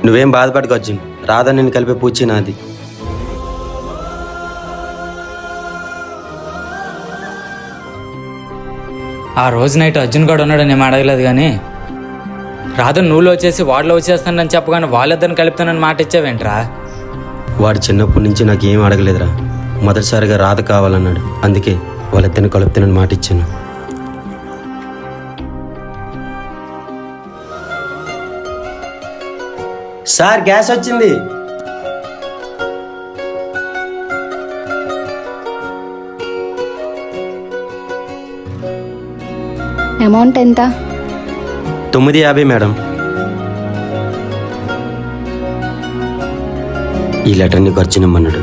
నువ్వేం బాధపడకు అర్జున్, రాధా నిన్ను కలిపే పూచి నాది. ఆ రోజు నైట్ అర్జున్ గడు ఉన్నాడు, నేను అడగలేదు. కానీ రాధ నువ్వులో వచ్చేసి వాడిలో వచ్చేస్తానని చెప్పగానే వాళ్ళిద్దరిని కలుపుతానని మాట ఇచ్చావేంట్రా? వాడు చిన్నప్పటి నుంచి నాకు ఏం అడగలేదురా. మొదటిసారిగా రాధ కావాలన్నాడు, అందుకే వాళ్ళిద్దరిని కలుపుతానని మాట ఇచ్చాను. సార్, గ్యాస్ వచ్చింది. అమౌంట్ ఎంత? 950 మేడం. ఈ లెటర్ నీకు అర్జున్ ఇమ్మన్నాడు.